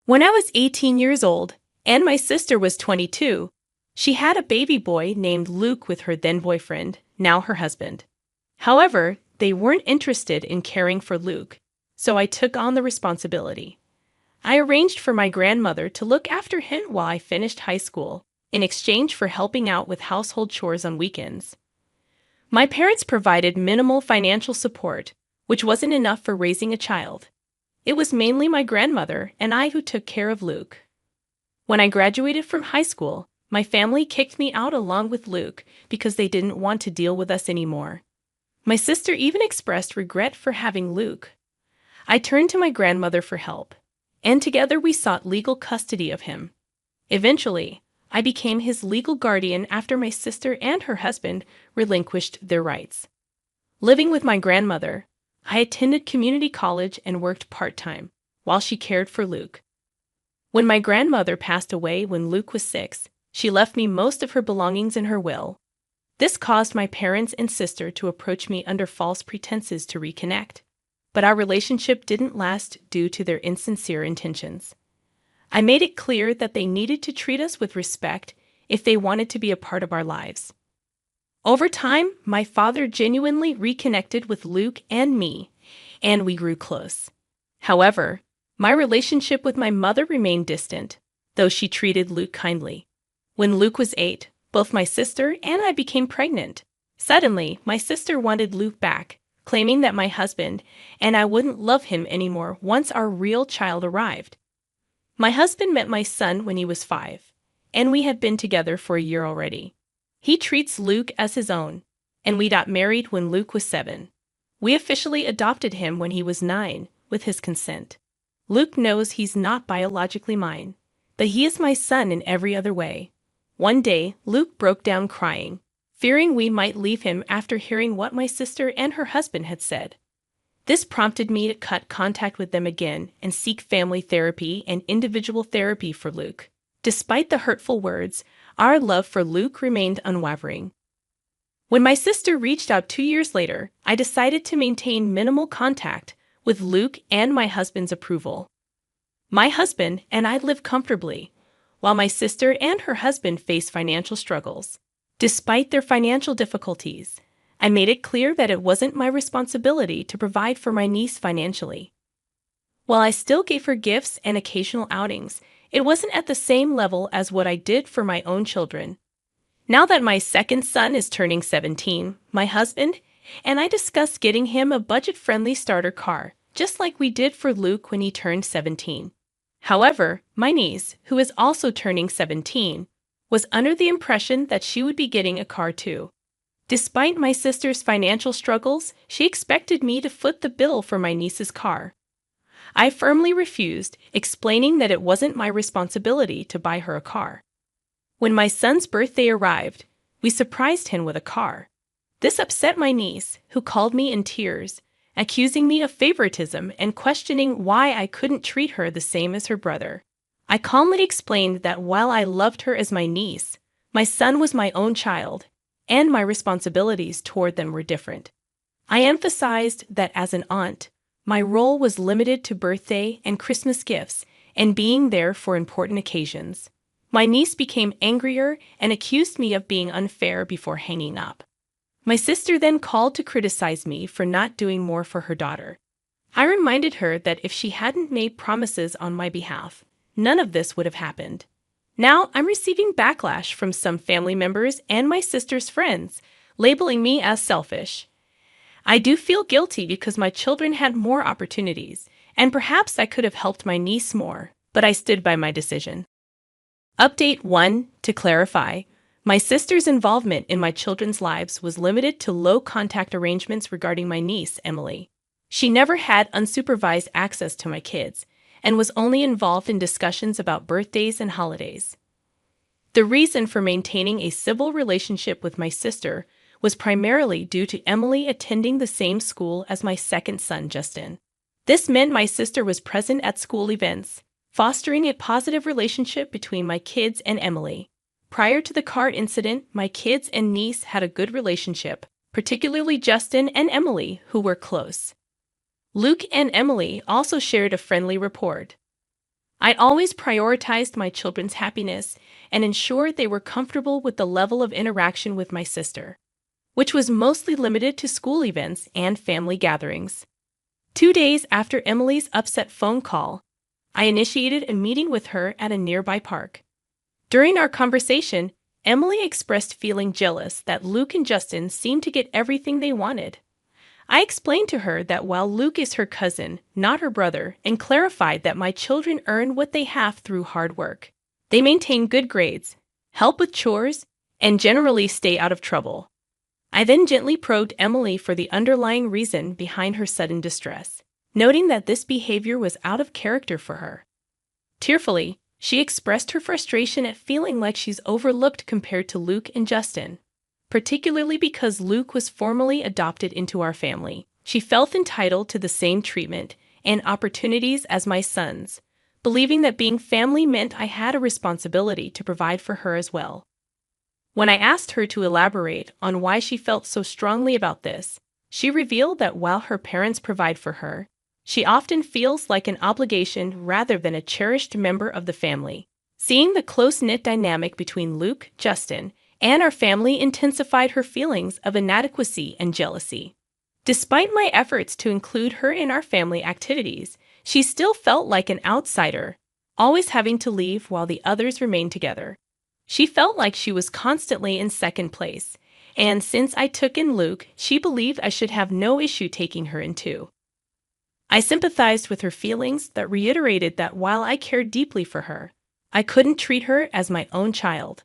When I was 18 years old, and my sister was 22, she had a baby boy named Luke with her then boyfriend, now her husband. However, they weren't interested in caring for Luke, so I took on the responsibility. I arranged for my grandmother to look after him while I finished high school, in exchange for helping out with household chores on weekends. My parents provided minimal financial support, which wasn't enough for raising a child. It was mainly my grandmother and I who took care of Luke. When I graduated from high school, my family kicked me out along with Luke because they didn't want to deal with us anymore. My sister even expressed regret for having Luke. I turned to my grandmother for help, and together we sought legal custody of him. Eventually, I became his legal guardian after my sister and her husband relinquished their rights. Living with my grandmother, I attended community college and worked part-time while she cared for Luke. When my grandmother passed away when Luke was 6, she left me most of her belongings in her will. This caused my parents and sister to approach me under false pretenses to reconnect, but our relationship didn't last due to their insincere intentions. I made it clear that they needed to treat us with respect if they wanted to be a part of our lives. Over time, my father genuinely reconnected with Luke and me, and we grew close. However, my relationship with my mother remained distant, though she treated Luke kindly. When Luke was 8, both my sister and I became pregnant. Suddenly, my sister wanted Luke back, claiming that my husband and I wouldn't love him anymore once our real child arrived. My husband met my son when he was 5, and we had been together for a year already. He treats Luke as his own, and we got married when Luke was 7. We officially adopted him when he was 9, with his consent. Luke knows he's not biologically mine, but he is my son in every other way. One day, Luke broke down crying, fearing we might leave him after hearing what my sister and her husband had said. This prompted me to cut contact with them again and seek family therapy and individual therapy for Luke. Despite the hurtful words, our love for Luke remained unwavering. When my sister reached out 2 years later, I decided to maintain minimal contact with Luke and my husband's approval. My husband and I lived comfortably, while my sister and her husband faced financial struggles. Despite their financial difficulties, I made it clear that it wasn't my responsibility to provide for my niece financially. While I still gave her gifts and occasional outings, it wasn't at the same level as what I did for my own children. Now that my second son is turning 17, my husband and I discussed getting him a budget-friendly starter car, just like we did for Luke when he turned 17. However, my niece, who is also turning 17, was under the impression that she would be getting a car too. Despite my sister's financial struggles, she expected me to foot the bill for my niece's car. I firmly refused, explaining that it wasn't my responsibility to buy her a car. When my son's birthday arrived, we surprised him with a car. This upset my niece, who called me in tears, accusing me of favoritism and questioning why I couldn't treat her the same as her brother. I calmly explained that while I loved her as my niece, my son was my own child, and my responsibilities toward them were different. I emphasized that as an aunt, my role was limited to birthday and Christmas gifts and being there for important occasions. My niece became angrier and accused me of being unfair before hanging up. My sister then called to criticize me for not doing more for her daughter. I reminded her that if she hadn't made promises on my behalf, none of this would have happened. Now I'm receiving backlash from some family members and my sister's friends, labeling me as selfish. I do feel guilty because my children had more opportunities, and perhaps I could have helped my niece more, but I stood by my decision. Update 1. To clarify, my sister's involvement in my children's lives was limited to low-contact arrangements regarding my niece, Emily. She never had unsupervised access to my kids, and was only involved in discussions about birthdays and holidays. The reason for maintaining a civil relationship with my sister was primarily due to Emily attending the same school as my second son, Justin. This meant my sister was present at school events, fostering a positive relationship between my kids and Emily. Prior to the car incident, my kids and niece had a good relationship, particularly Justin and Emily, who were close. Luke and Emily also shared a friendly rapport. I always prioritized my children's happiness and ensured they were comfortable with the level of interaction with my sister, which was mostly limited to school events and family gatherings. 2 days after Emily's upset phone call, I initiated a meeting with her at a nearby park. During our conversation, Emily expressed feeling jealous that Luke and Justin seemed to get everything they wanted. I explained to her that while Luke is her cousin, not her brother, and clarified that my children earn what they have through hard work. They maintain good grades, help with chores, and generally stay out of trouble. I then gently probed Emily for the underlying reason behind her sudden distress, noting that this behavior was out of character for her. Tearfully, she expressed her frustration at feeling like she's overlooked compared to Luke and Justin. Particularly because Luke was formally adopted into our family, she felt entitled to the same treatment and opportunities as my sons, believing that being family meant I had a responsibility to provide for her as well. When I asked her to elaborate on why she felt so strongly about this, she revealed that while her parents provide for her, she often feels like an obligation rather than a cherished member of the family. Seeing the close-knit dynamic between Luke, Justin, and our family intensified her feelings of inadequacy and jealousy. Despite my efforts to include her in our family activities, she still felt like an outsider, always having to leave while the others remained together. She felt like she was constantly in second place, and since I took in Luke, she believed I should have no issue taking her in too. I sympathized with her feelings that reiterated that while I cared deeply for her, I couldn't treat her as my own child.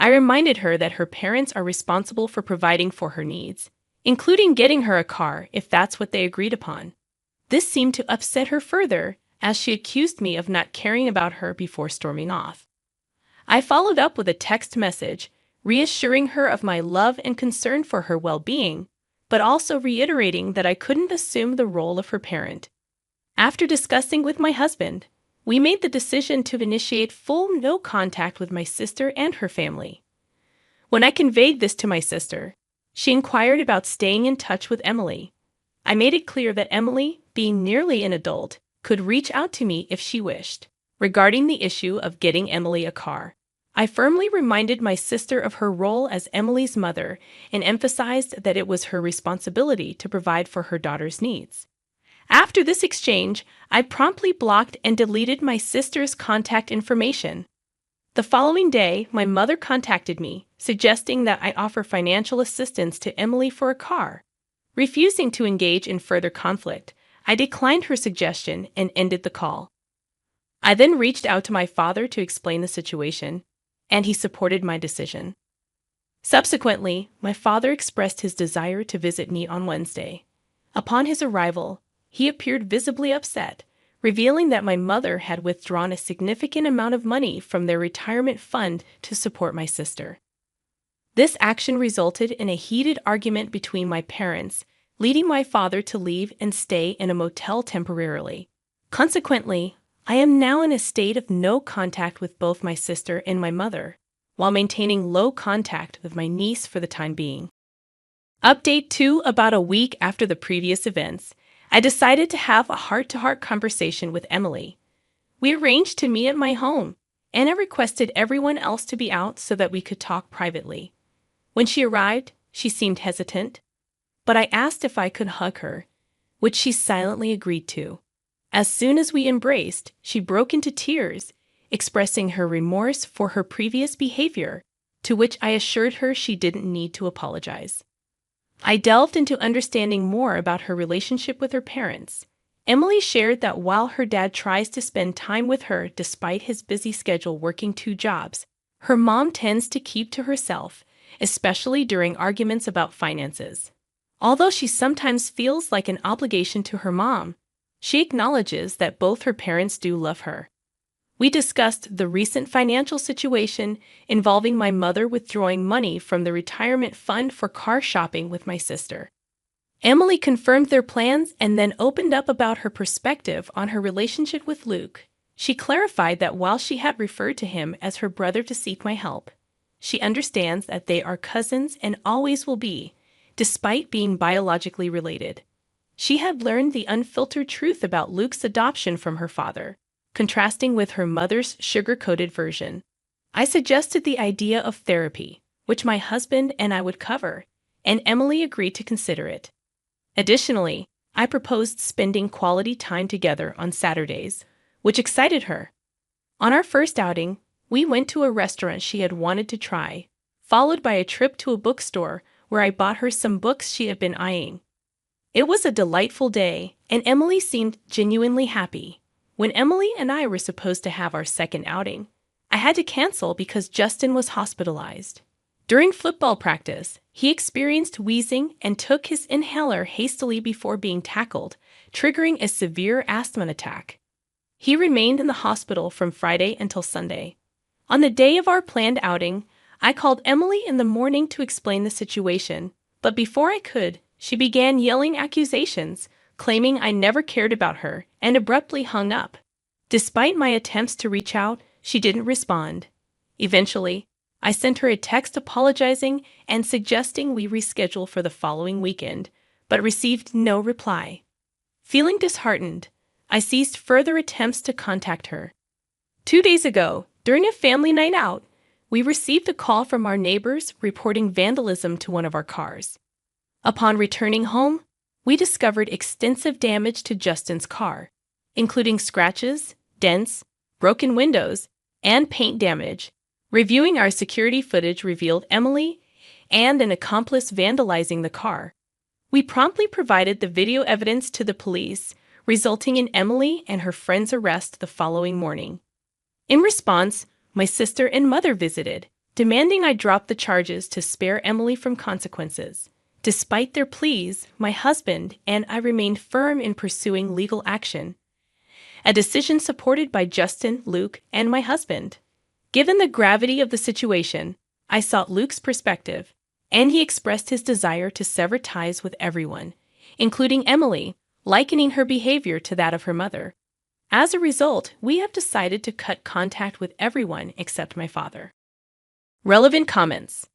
I reminded her that her parents are responsible for providing for her needs, including getting her a car if that's what they agreed upon. This seemed to upset her further, as she accused me of not caring about her before storming off. I followed up with a text message, reassuring her of my love and concern for her well-being, but also reiterating that I couldn't assume the role of her parent. After discussing with my husband, we made the decision to initiate full no contact with my sister and her family. When I conveyed this to my sister, she inquired about staying in touch with Emily. I made it clear that Emily, being nearly an adult, could reach out to me if she wished. Regarding the issue of getting Emily a car, I firmly reminded my sister of her role as Emily's mother and emphasized that it was her responsibility to provide for her daughter's needs. After this exchange, I promptly blocked and deleted my sister's contact information. The following day, my mother contacted me, suggesting that I offer financial assistance to Emily for a car. Refusing to engage in further conflict, I declined her suggestion and ended the call. I then reached out to my father to explain the situation, and he supported my decision. Subsequently, my father expressed his desire to visit me on Wednesday. Upon his arrival, he appeared visibly upset, revealing that my mother had withdrawn a significant amount of money from their retirement fund to support my sister. This action resulted in a heated argument between my parents, leading my father to leave and stay in a motel temporarily. Consequently, I am now in a state of no contact with both my sister and my mother, while maintaining low contact with my niece for the time being. Update 2: about a week after the previous events, I decided to have a heart-to-heart conversation with Emily. We arranged to meet at my home, and I requested everyone else to be out so that we could talk privately. When she arrived, she seemed hesitant, but I asked if I could hug her, which she silently agreed to. As soon as we embraced, she broke into tears, expressing her remorse for her previous behavior, to which I assured her she didn't need to apologize. I delved into understanding more about her relationship with her parents. Emily shared that while her dad tries to spend time with her despite his busy schedule working 2 jobs, her mom tends to keep to herself, especially during arguments about finances. Although she sometimes feels like an obligation to her mom, she acknowledges that both her parents do love her. We discussed the recent financial situation involving my mother withdrawing money from the retirement fund for car shopping with my sister. Emily confirmed their plans and then opened up about her perspective on her relationship with Luke. She clarified that while she had referred to him as her brother to seek my help, she understands that they are cousins and always will be, despite being biologically related. She had learned the unfiltered truth about Luke's adoption from her father, contrasting with her mother's sugar-coated version. I suggested the idea of therapy, which my husband and I would cover, and Emily agreed to consider it. Additionally, I proposed spending quality time together on Saturdays, which excited her. On our first outing, we went to a restaurant she had wanted to try, followed by a trip to a bookstore where I bought her some books she had been eyeing. It was a delightful day, and Emily seemed genuinely happy. When Emily and I were supposed to have our second outing, I had to cancel because Justin was hospitalized. During football practice, he experienced wheezing and took his inhaler hastily before being tackled, triggering a severe asthma attack. He remained in the hospital from Friday until Sunday. On the day of our planned outing, I called Emily in the morning to explain the situation, but before I could, she began yelling accusations, claiming I never cared about her, and abruptly hung up. Despite my attempts to reach out, she didn't respond. Eventually, I sent her a text apologizing and suggesting we reschedule for the following weekend, but received no reply. Feeling disheartened, I ceased further attempts to contact her. 2 days ago, during a family night out, we received a call from our neighbors reporting vandalism to one of our cars. Upon returning home, we discovered extensive damage to Justin's car, including scratches, dents, broken windows, and paint damage. Reviewing our security footage revealed Emily and an accomplice vandalizing the car. We promptly provided the video evidence to the police, resulting in Emily and her friend's arrest the following morning. In response, my sister and mother visited, demanding I drop the charges to spare Emily from consequences. Despite their pleas, my husband and I remained firm in pursuing legal action, a decision supported by Justin, Luke, and my husband. Given the gravity of the situation, I sought Luke's perspective, and he expressed his desire to sever ties with everyone, including Emily, likening her behavior to that of her mother. As a result, we have decided to cut contact with everyone except my father. Relevant comments.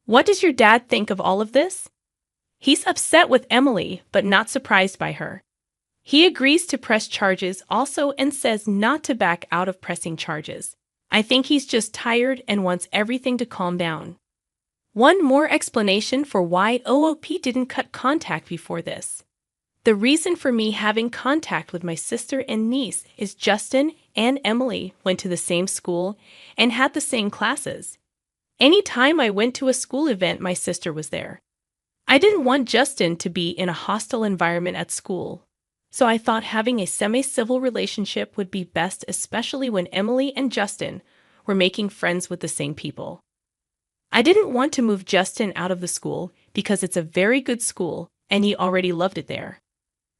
What does your dad think of all of this? He's upset with Emily, but not surprised by her. He agrees to press charges also and says not to back out of pressing charges. I think he's just tired and wants everything to calm down. One more explanation for why OOP didn't cut contact before this. The reason for me having contact with my sister and niece is Justin and Emily went to the same school and had the same classes. Anytime I went to a school event, my sister was there. I didn't want Justin to be in a hostile environment at school, so I thought having a semi-civil relationship would be best, especially when Emily and Justin were making friends with the same people. I didn't want to move Justin out of the school because it's a very good school and he already loved it there.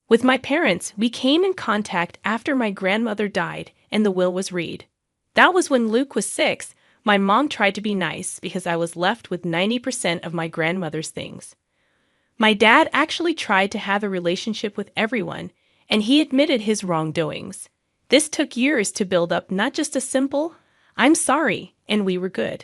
With my parents, we came in contact after my grandmother died and the will was read. That was when Luke was 6. My mom tried to be nice because I was left with 90% of my grandmother's things. My dad actually tried to have a relationship with everyone, and he admitted his wrongdoings. This took years to build up, not just a simple, "I'm sorry," and we were good.